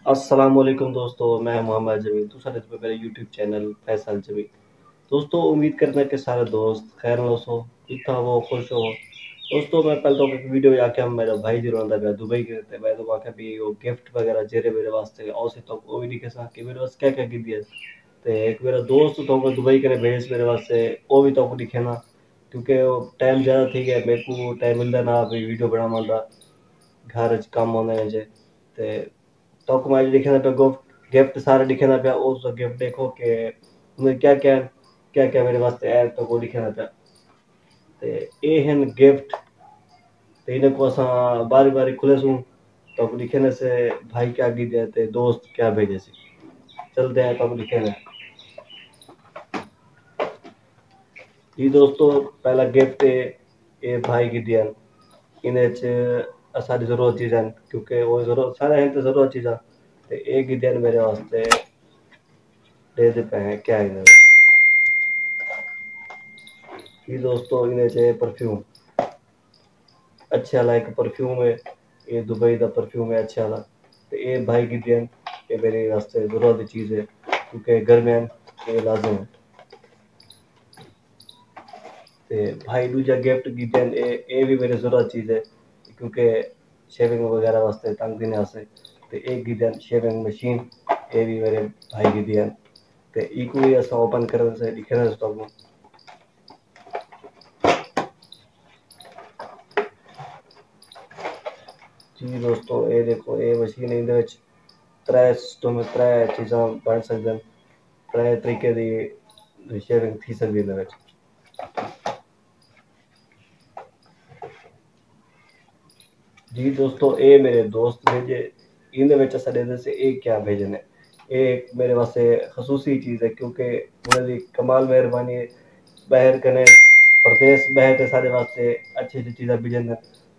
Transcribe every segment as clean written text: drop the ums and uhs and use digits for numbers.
अस्सलाम वालेकुम दोस्तों, मैं मोहम्मद जमील तुसारे पे मेरे यूट्यूब चैनल फैसल जमील। दोस्तों उम्मीद करते हैं कि सारे दोस्त खैर हो ठीक हो खुश हो। दोस्तों मैं कल तो एक वीडियो आके मेरा भाई जो रहा था दुबई के रहते मैं तो आके भी वो गिफ्ट वगैरह जेरे मेरे वास्ते औसे तो वो भी दिखे सा कि मेरे वास्ते क्या क्या की दिया। ते एक मेरा दोस्त तो दुबई करे भेज मेरे वास्ते वो भी तो दिखे ना, क्योंकि वो टाइम ज़्यादा थी गया मेरे को टाइम मिलता ना भी वीडियो बनावा घर च काम होने जे। ते तो मैं लिखना पे गिफ्ट सारे लिखना पे उस गिफ्ट देखो कि उन्हें क्या क्या मेरे वास्ते है तो वो लिखना पे ते ये हैं गिफ्ट। ते इन्हें को असा बारी बारी खुले सूं तो लिखने से भाई क्या गी देते दोस्त क्या भेजे सी चलते हैं तो लिखे। जी दोस्तों पहला गिफ्ट ये भाई की दिया इन्हें सारी जरूरत चीज़ है क्योंकि वो जरूरत सारे हैं तो जरूरत चीज़ ते एक ही दिन मेरे वास्ते दे दे पे हैं क्या इन्हें। ये दोस्तों इन्हें चाहिए परफ्यूम अच्छे वाला एक परफ्यूम है। ये दुबई का परफ्यूम है अच्छा वाला। तो ये भाई की देन ये मेरे वास्ते जरूरत की चीज़ है क्योंकि गर्मियां ये लाजम है। तो भाई दूजा गिफ्ट की देन ये भी मेरी जरूरत चीज़ है क्योंकि शेविंग वगैरह वास्ते तंग देने वास्ते। तो एक की देन शेविंग मशीन ये भी मेरे भाई की देन। तो इको ही असा ओपन करने से दिखने से तो जी दोस्तों ये देखो ये मशीन इहदे विच त्रै सिस्टम त्रै चीज़ां बन सकदे न त्रै तरीके दी शेविंग थी सकदी इहदे विच। जी दोस्तों ये मेरे दोस्त भेजे इहदे विच असां दे से ये क्या भेजे ने ये मेरे वास्ते खसूसी चीज़ है क्योंकि उन्हें दी कमाल मेहरबानी है। बाहर कने प्रदेश बाहर ते सारे वास्ते अच्छी अच्छी चीज़ां भेजन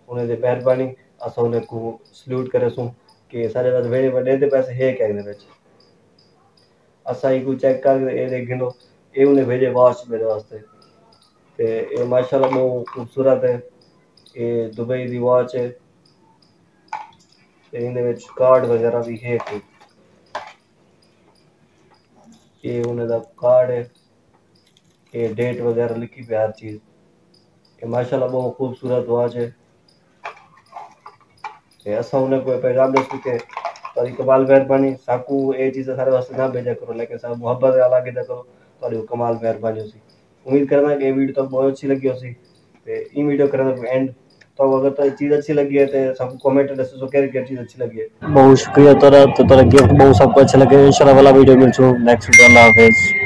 उन्हें दी मेहरबानी असां उन्हें को सल्यूट करे सूं कि सारे वास्ते वेड़े वड्डे दे पैसे है क्या इहदे विच। असां इको चेक कर ये देखिंदो ये उन्हें भेजे वॉच मेरे वास्ते ते ये माशाल्लाह बहुत खूबसूरत है। ये दुबई दी वॉच है ते इहदे विच कार्ड वगैरह भी है कोई ये उन्हें दा कार्ड है ये डेट वगैरह लिखी पे हर चीज़ ये माशाल्लाह बहुत खूबसूरत वॉच है। ते असां उन्हें कोई पैगाम दे सके तो कमाल मेहरबानी साकू ये चीज़ें सारे वास्ते ना भेजा करो लेकिन सब मुहब्बत नाल आगे करो तो कमाल मेहरबानी होसी। उम्मीद करना कि ये वीडियो तो बहुत अच्छी लगी होसी ते ई वीडियो करना एंड तो अगर तो चीज़ अच्छी लगी है तो सबको कमेंट दसो सो क्या चीज़ अच्छी लगी है। बहुत शुक्रिया तोरा तो तोरा गिफ्ट बहुत सबको अच्छा लगे इंशाल्लाह वाला वीडियो मिलछू नेक्स्ट वीडियो अल्लाह हाफिज़।